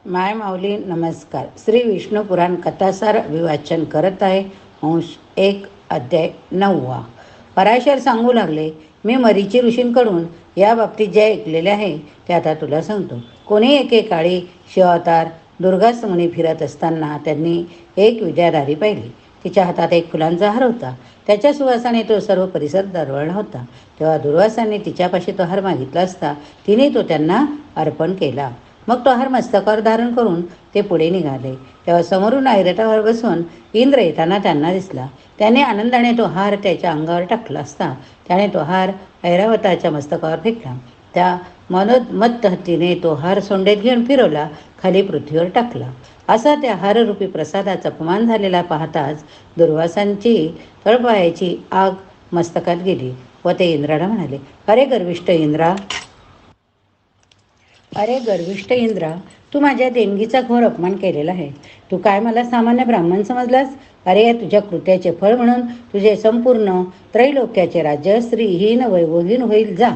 माय माऊली नमस्कार. श्री विष्णू पुराण कथासार अभिवाचन करत आहे. अंश 1 अध्याय 9. पराशर सांगू लागले, मी मरीची ऋषींकडून या बाबतीत जे ऐकलेले आहे ते आता तुला सांगतो. कोणी एकेकाळी शिवावतार दुर्गासमुनी फिरत असताना त्यांनी एक विद्याधारी पाहिली. तिच्या हातात एक फुलांचा हार होता. त्याच्या सुवासाने तो सर्व परिसर दरवळला होता. तेव्हा दुर्वासांनी तिच्यापाशी तो हार मागितला असता तिने तो त्यांना अर्पण केला. मग तो हार मस्तकावर धारण करून ते पुढे निघाले. तेव्हा समोरून ऐराटावर बसून इंद्र येताना त्यांना दिसला. त्याने आनंदाने तो हार त्याच्या अंगावर टाकला असता त्याने तो हार ऐरावताच्या मस्तकावर फेकला. त्या मनोन्मत्त हत्तीने तो हार सोंडेत घेऊन फिरवला, खाली पृथ्वीवर टाकला. असा त्या हाररूपी प्रसादाचा अपमान झालेला पाहताच दुर्वासांची तळपायाची आग मस्तकात गेली व ते इंद्राला म्हणाले, अरे गर्विष्ठ इंद्रा, तू माझ्या देणगीचा घोर अपमान केलेला आहे. तू काय मला सामान्य ब्राह्मण समजलास? अरे या तुझ्या कृत्याचे फळ म्हणून तुझे संपूर्ण त्रैलोक्याचे राज्य स्त्रीहीन वैभवहीन होईल. जा.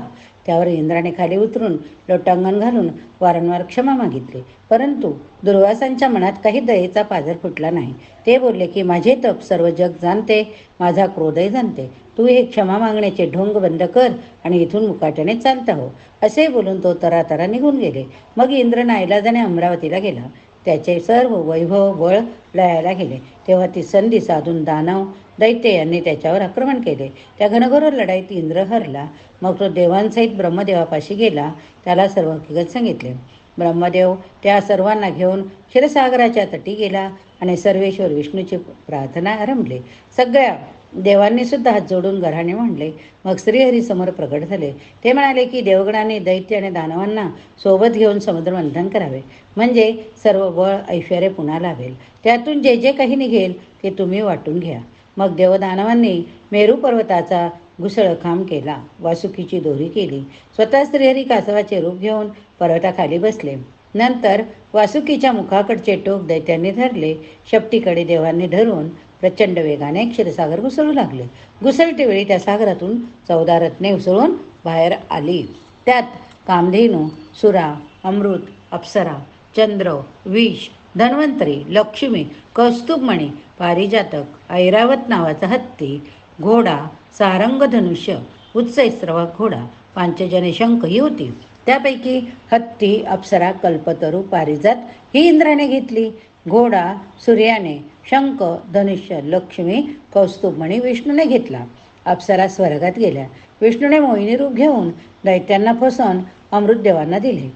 त्यावर इंद्राने खाली उतरून लोटांगण घालून वारंवार क्षमा मागितली. परंतु दुर्वासांच्या मनात काही दयेचा पाझर फुटला नाही. ते बोलले की माझे तप सर्व जग जाणते, माझा क्रोधही जाणते. तू हे क्षमा मागण्याचे ढोंग बंद कर आणि इथून मुकाट्याने चालता हो. असे बोलून तो तरातरा निघून गेले. मग इंद्र नाईलाजाने अमरावतीला गेला. त्याचे सर्व वैभव बळ लयाला गेले. तेव्हा ती संधी साधून दानव दैत्य यांनी त्याच्यावर आक्रमण केले. त्या घनघोर लढाईत इंद्र हरला. मग तो देवांसहित ब्रह्मदेवापाशी गेला. त्याला सर्व हकीकत सांगितले. ब्रह्मदेव त्या सर्वांना घेऊन क्षीरसागराच्या तटी गेला आणि सर्वेश्वर विष्णूची प्रार्थना आरंभली. सगळ्या देवांनी सुद्धा हात जोडून गऱ्हाणे म्हणले. मग श्रीहरी समोर प्रकट झाले. ते म्हणाले की देवगणांनी दैत्य आणि दानवांना सोबत घेऊन समुद्रमंथन करावे, म्हणजे सर्व बळ ऐश्वर्य पुन्हा लाभेल. त्यातून जे जे काही निघेल ते तुम्ही वाटून घ्या. मग देवदानवांनी मेरू पर्वताचा घुसळखांब केला, वासुकीची दोरी केली. स्वतः श्रीहरी कासवाचे रूप घेऊन पर्वताखाली बसले. नंतर वासुकीच्या मुखाकडचे टोक दैत्यांनी धरले. शेपटीकडे देवांनी धरून प्रचंड वेगाने क्षीरसागर घुसळू लागले. घुसळते वेळी त्या सागरातून 14 रत्ने उसळून बाहेर आली. त्यात कामधेनू, सुरा, अमृत, अप्सरा, चंद्र, विष, धन्वंतरी, लक्ष्मी, कौस्तुभमणी, पारिजातक, ऐरावत नावाचा हत्ती, घोडा, सारंग धनुष्य, उत्सैस्रवा घोडा, पांचजने शंख ही होती. त्यापैकी हत्ती, अप्सरा, कल्पतरू, पारिजात ही इंद्राने घेतली. घोडा सूर्याने, शंख, धनुष्य, लक्ष्मी, कौस्तुभमणी विष्णूने घेतला. अप्सरा स्वर्गात गेल्या. विष्णूने मोहिनी रूप घेऊन दैत्यांना फसवून अमृतदेवांना दिले.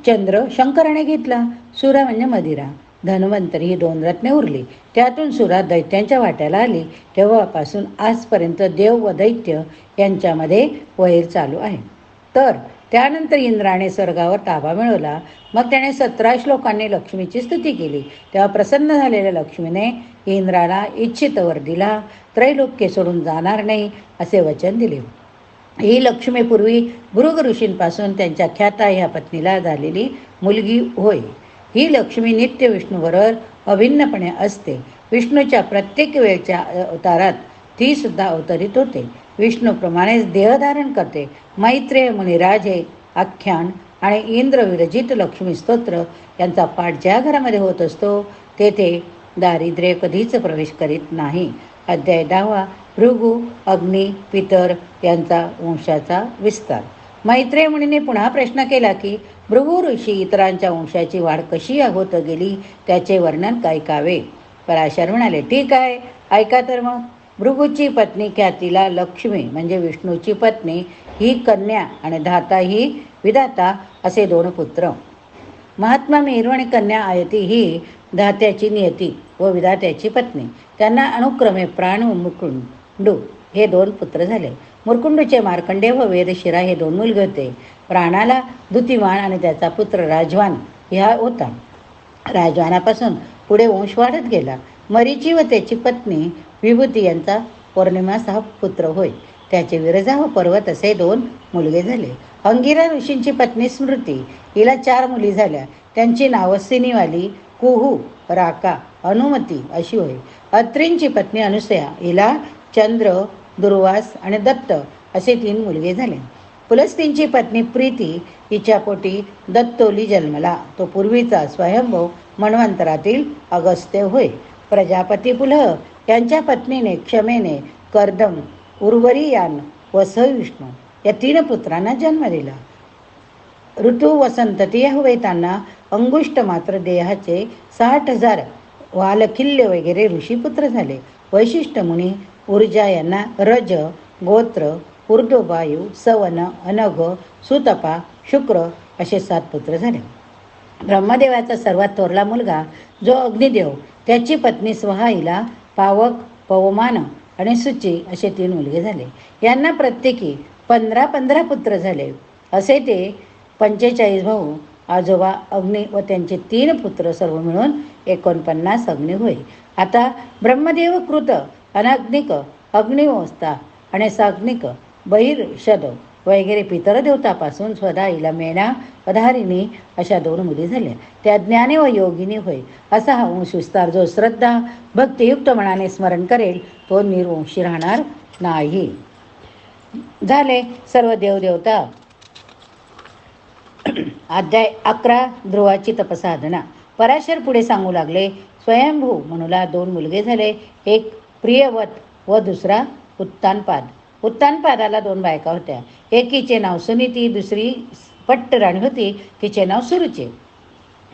चंद्र शंकराने घेतला. सुरा म्हणजे मदिरा. धन्वंतरी ही 2 रत्ने उरली. त्यातून सुरा दैत्यांच्या वाट्याला आली. तेव्हापासून आजपर्यंत देव व दैत्य यांच्यामध्ये वैर चालू आहे. तर त्यानंतर इंद्राने स्वर्गावर ताबा मिळवला. मग त्याने 17 श्लोकांनी लक्ष्मीची स्तुती केली. तेव्हा प्रसन्न झालेल्या लक्ष्मीने इंद्राला इच्छित वर दिला. त्रैलोक्य सोडून जाणार नाही असे वचन दिले. ही लक्ष्मी पूर्वी भृग ऋषींपासून त्यांच्या ख्याता ह्या पत्नीला झालेली मुलगी होय. ही लक्ष्मी नित्य विष्णूबरोबर अभिन्नपणे असते. विष्णूच्या प्रत्येक वेळच्या अवतारात ती सुद्धा अवतरित होते. विष्णूप्रमाणेच देहधारण करते. मैत्रेय मुनिराज हे आख्यान आणि इंद्र विरचित लक्ष्मी स्तोत्र यांचा पाठ ज्या घरामध्ये होत असतो तेथे दारिद्र्य कधीच प्रवेश करीत नाही. अध्याय 10. भृगु, अग्नी, पितर यांचा वंशाचा विस्तार. मैत्रेय मुनीने पुन्हा प्रश्न केला की भृगु ऋषी इतरांच्या वंशाची वाढ कशी होत गेली त्याचे वर्णन ऐकावे. पराशर म्हणाले, ठीक आहे, ऐका तर मग. भृगूची पत्नी ख्यातीला लक्ष्मी म्हणजे विष्णूची पत्नी ही कन्या आणि धाता ही विधाता असे 2 पुत्र. महात्मा मेरू आणि कन्या आयती ही धात्याची नियती व विधात्याची पत्नी. त्यांना अनुक्रमे प्राण व मुकुंडू हे 2 पुत्र झाले. मुरकुंडूचे मार्कंडेय व वेदशिरा हे 2 मुलगे होते. प्राणाला दुतिमान आणि त्याचा पुत्र राजवान ह्या होता. राजवानापासून पुढे वंश वाढत गेला. मरीची व त्याची पत्नी विभूती यांचा पौर्णिमास हा पुत्र होय. त्याचे विरजा व पर्वत असे 2 मुलगे झाले. अंगिरा ऋषींची पत्नी स्मृती हिला 4 मुली झाल्या. त्यांची नावं सिनीवाली, कुहू, राका, अनुमती अशी होय. अत्रींची पत्नी अनुसया हिला चंद्र, दुर्वास आणि दत्त असे 3 मुलगे झाले. पुलस्त्यांची पत्नी प्रीती हिच्या पोटी दत्तोली जन्मला. तो पूर्वीचा स्वयंभू मन्वंतरातील अगस्त्य होय. प्रजापती पुलह यांच्या पत्नीने क्षमेने कर्दम, उर्वरियान व सविष्णू या 3 पुत्रांना जन्म दिला. ऋतू वसंतती होवेतांना अंगुष्ट मात्र देहाचे 60,000 वालखिल्य वगैरे ऋषीपुत्र झाले. वैशिष्ट्य मुनी ऊर्जा यांना रज, गोत्र, ऊर्ध्ववायू, सवन, अनघ, सुतपा, शुक्र असे 7 पुत्र झाले. ब्रह्मदेवाचा सर्वात थोरला मुलगा जो अग्निदेव, त्याची पत्नी स्वहा हिला पावक, पवमान आणि सुची असे 3 मुलगे झाले. यांना प्रत्येकी 15 पुत्र झाले. असे ते 45 भाऊ, आजोबा अग्नी व त्यांचे 3 पुत्र सर्व मिळून 49 अग्नी होय. आता ब्रह्मदेव कृत, अनाग्निक, अग्निवस्ता आणि साग्निक, बहिर्षद वगैरे पितर देवतापासून स्वतः हिला मेना, पधारिणी अशा 2 मुली झाल्या. त्या ज्ञानी व योगिनी होय. असा हा वंश विस्तार जो श्रद्धा भक्तियुक्त मनाने स्मरण करेल तो निर्वंशी राहणार नाही. झाले सर्व देवदेवता. अध्याय 11. ध्रुवाची तपसाधना. पराशर पुढे सांगू लागले. स्वयंभू मनुला 2 मुलगे झाले. एक प्रियवत व दुसरा उत्तानपाद. उत्तानपादाला 2 बायका होत्या. एकीचे नाव सुनीती, दुसरी पट्टराणी होती, तिचे नाव सुरुची.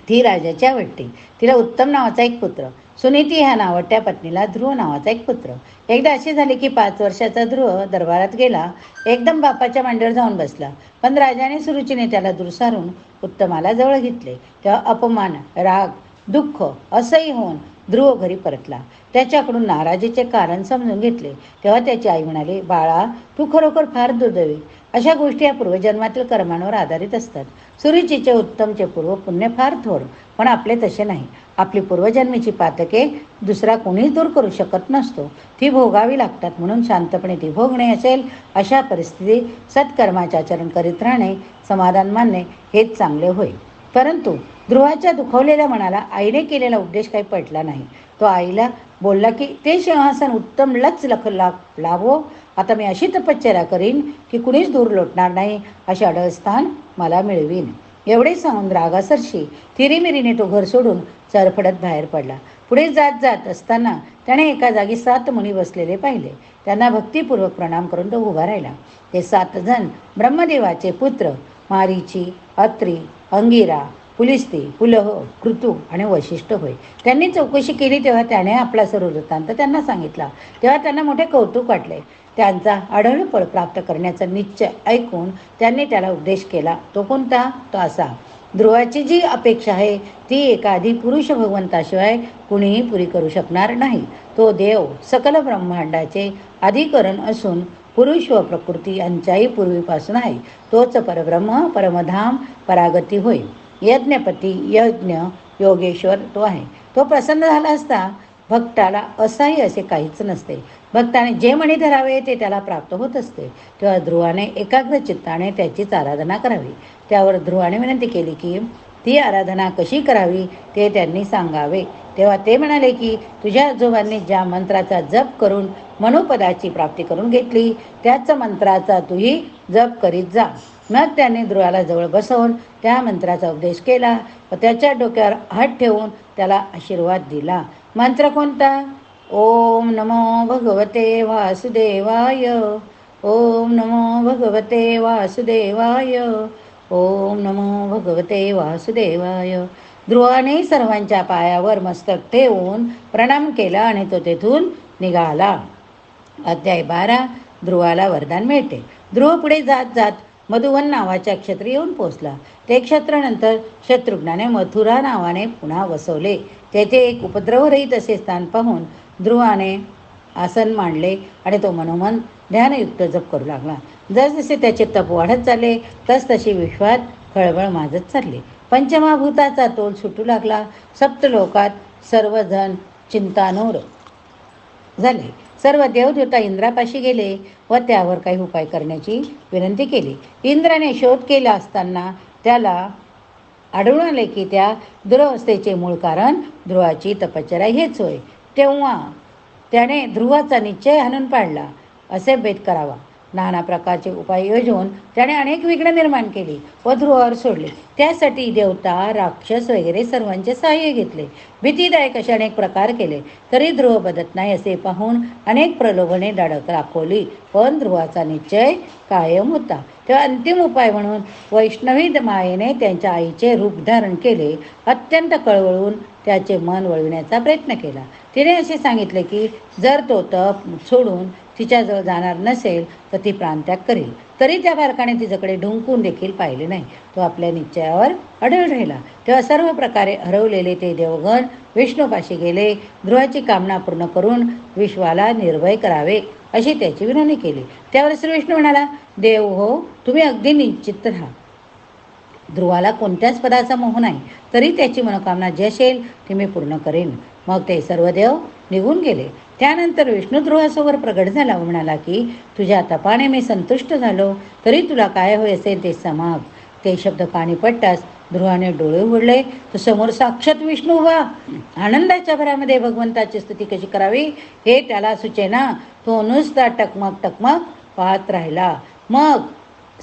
ती राजाची आवडती. तिला उत्तम नावाचा एक पुत्र. सुनीती ह्या नावट्या पत्नीला ध्रुव नावाचा एक पुत्र. एकदा असे झाले की 5 वर्षाचा ध्रुव दरबारात गेला. एकदम बापाच्या मांडीवर जाऊन बसला. पण राजाने सुरुचीने त्याला दूर सारून उत्तमाला जवळ घेतले. तेव्हा अपमान, राग, दुःख असह्य होऊन ध्रुव घरी परतला. त्याच्याकडून नाराजीचे कारण समजून घेतले. तेव्हा त्याची आई म्हणाली, बाळा, तू खरोखर फार दुर्दैवी. अशा गोष्टी या पूर्वजन्मातील कर्मांवर आधारित असतात. सुरुचीचे उत्तमचे पूर्व पुण्य फार थोर, पण आपले तसे नाही. आपली पूर्वजन्मीची पातके दुसरा कोणीच दूर करू शकत नसतो. ती भोगावी लागतात. म्हणून शांतपणे ती भोगणे असेल अशा परिस्थितीत सत्कर्माचे आचरण करीत राहणे, समाधान मानणे हेच चांगले होय. परंतु ध्रुवाच्या दुखावलेल्या मनाला आईने केलेला उपदेश काही पटला नाही. तो आईला बोलला की ते सिंहासन उत्तम लाभो. आता मी अशी तपश्चर्या करीन की कुणीच दूर लोटणार नाही, असे अडळस्थान मला मिळवीन. एवढे सांगून रागासरशी तिरीमिरीने तो घर सोडून चरफडत बाहेर पडला. पुढे जात असताना त्याने एका जागी 7 मुनी बसलेले पाहिले. त्यांना भक्तिपूर्वक प्रणाम करून तो उभा राहिला. ते 7 जण ब्रह्मदेवाचे पुत्र मारीची, अत्री, अंगिरा, पुलिस्ती, पुलह, कृतू आणि वशिष्ठ होय. त्यांनी चौकशी केली तेव्हा त्याने आपला सर्व वृत्तांत त्यांना सांगितला. तेव्हा त्यांना मोठे कौतुक वाटले. त्यांचा आढळ फळ प्राप्त करण्याचा निश्चय ऐकून त्यांनी त्याला उपदेश केला. तो कोणता? तो असा, ध्रुवाची जी अपेक्षा आहे ती एका आधी पुरुष भगवंताशिवाय कुणीही पुरी करू शकणार नाही. तो देव सकल ब्रह्मांडाचे अधिकरण असून पुरुष व प्रकृती यांच्याही पूर्वीपासून आहे. तोच परब्रह्म, परमधाम, परागती होय. यज्ञपती, यज्ञ योगेश्वर तो आहे. तो प्रसन्न झाला असता भक्ताला असाही असे काहीच नसते. भक्ताने जे म्हणी धरावे ते त्याला प्राप्त होत असते. तेव्हा ध्रुवाने एकाग्र चित्ताने त्याचीच आराधना करावी. त्यावर ध्रुवाने विनंती केली की ती आराधना कशी करावी ते त्यांनी सांगावे. तेव्हा ते म्हणाले की तुझ्या आजोबांनी ज्या मंत्राचा जप करून मनोपदाची प्राप्ती करून घेतली त्याच मंत्राचा तूही जप करीत जा. मग त्याने ध्रुवाला जवळ बसवून त्या मंत्राचा उपदेश केला व त्याच्या डोक्यावर हात ठेवून त्याला आशीर्वाद दिला. मंत्र कोणता? ओम नमो भगवते वासुदेवाय. ओम नमो भगवते वासुदेवाय. ओम नमो भगवते वासुदेवाय. ध्रुवाने सर्वांच्या पायावर मस्तक ठेवून प्रणाम केला आणि तो तेथून निघाला. अध्याय 12. ध्रुवाला वरदान मिळते. ध्रुव पुढे जात मधुवन नावाच्या क्षेत्री येऊन पोचला. ते क्षेत्रानंतर शत्रुघ्नाने मथुरा नावाने पुन्हा वसवले. तेथे एक उपद्रवरहित असे स्थान पाहून ध्रुवाने आसन मांडले आणि तो मनोमन ध्यानयुक्त जप करू लागला. जसजसे त्याचे तप वाढत चालले तसतशी विश्वात खळबळ माजत चालली. पंचमहाभूताचा तोल सुटू लागला. सप्तलोकात सर्वजण चिंतानूर झाले. सर्व देवदेवता इंद्रापाशी गेले व त्यावर काही उपाय करण्याची विनंती केली. इंद्राने शोध केला असताना त्याला आढळून आले की त्या दुरवस्थेचे मूळ कारण ध्रुवाची तपश्चर्या हेच होय. तेव्हा त्याने ध्रुवाचा निश्चय हाणून पाडला. असे बेत करावा. नाना प्रकारचे उपाय योजून त्याने अनेक विघ्न निर्माण केली व ध्रुवावर सोडले. त्यासाठी देवता, राक्षस वगैरे सर्वांचे सहाय्य घेतले. भीतीदायक असे अनेक प्रकार केले, तरी ध्रुव बदत नाही असे पाहून अनेक प्रलोभने दाखवली, पण ध्रुवाचा निश्चय कायम होता. तेव्हा अंतिम उपाय म्हणून वैष्णवी मायेने त्यांच्या आईचे रूप धारण केले. अत्यंत कळवळून त्याचे मन वळविण्याचा प्रयत्न केला. तिने असे सांगितले की जर तो तप सोडून तिच्याजवळ जाणार नसेल तर ती प्राणत्याग करेल. तरी त्या बालकाने तिच्याकडे ढुंकून देखील पाहिले नाही. तो आपल्या निश्चयावर अडळ राहिला. तेव्हा सर्व प्रकारे हरवलेले ते देवगण विष्णूपाशी गेले. ध्रुवाची कामना पूर्ण करून विश्वाला निर्भय करावे अशी त्याची विनवणी केली. त्यावर श्री विष्णू म्हणाला, देव हो, तुम्ही अगदी निश्चित राहा. ध्रुवाला कोणत्याच पदाचा मोह नाही, तरी त्याची मनोकामना जी असेल ती मी पूर्ण करेन. मग ते सर्व देव निघून गेले. त्यानंतर विष्णू ध्रुवासमोर प्रगट झाला व म्हणाला की तुझ्या तपाने मी संतुष्ट झालो, तरी तुला काय होय असेल ते समाग. ते शब्द कानी पडताच ध्रुवाने डोळे उघडले तर समोर साक्षात विष्णू उभा. आनंदाच्या भरामध्ये भगवंताची स्तुती कशी करावी हे त्याला सुचेना. तो नुसता टकमक टकमक पाहत राहिला. मग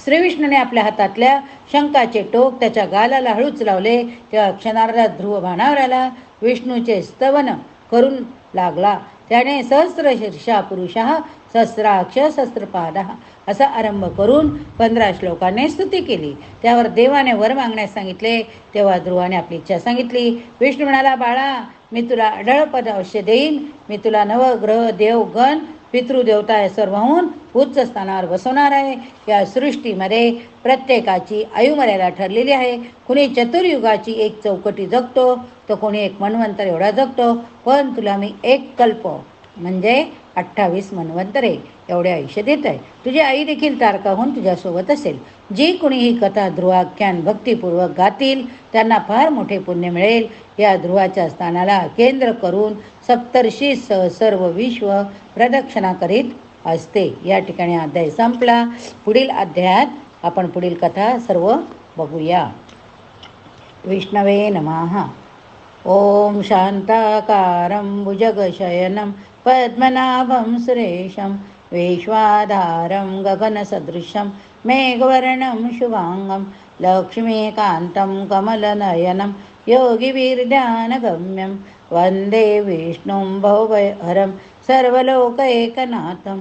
श्री विष्णूने आपल्या हातातल्या शंखाचे टोक त्याच्या गालाला हळूच लावले. तेव्हा क्षणार्धात ध्रुव भानावर आला. विष्णूचे स्तवन करून लागला. त्याने सहस्र शीर्षा पुरुषः सहस्राक्ष सहस्रपादः असा आरंभ करून 15 श्लोकाने स्तुती केली. त्यावर देवाने वर मागण्यास सांगितले. तेव्हा ध्रुवाने आपली इच्छा सांगितली. विष्णू म्हणाला, बाळा, मी तुला अढळ पद अवश्य देईन. मी तुला नवग्रह, देवगण, पितृदेवता या सर्वहून उच्च स्थानावर बसवणार आहे. या सृष्टीमध्ये प्रत्येकाची आयुमर्यादा ठरलेली आहे. कुणी चतुर्युगाची एक चौकटी जगतो, तर कोणी एक मन्वंतर एवढा जगतो. पण तुला मी एक कल्प म्हणजे 28 मन्वंतरे एवढे आयुष्य देत आहे. तुझी आई देखील तारकाहून तुझ्यासोबत असेल. जी कुणी ही कथा ध्रुवाख्यान भक्तिपूर्वक गातील त्यांना फार मोठे पुण्य मिळेल. या ध्रुवाच्या स्थानाला केंद्र करून सप्तर्षी सर्व विश्व प्रदक्षिणा करीत असते. या ठिकाणी अध्याय संपला. पुढील अध्यायात आपण पुढील कथा सर्व बघूया. विष्णवे नमः. ओम शांताकारं भुजगशयनं पद्मनाभं सुरेशं विश्वाधारं गगनसदृशं मेघवर्णं शुभांगं लक्ष्मीकान्तं कमलनयनं योगिवीर्ध्यानगम्यं वन्दे विष्णुं भवभयहरं सर्वलोकैकनाथं.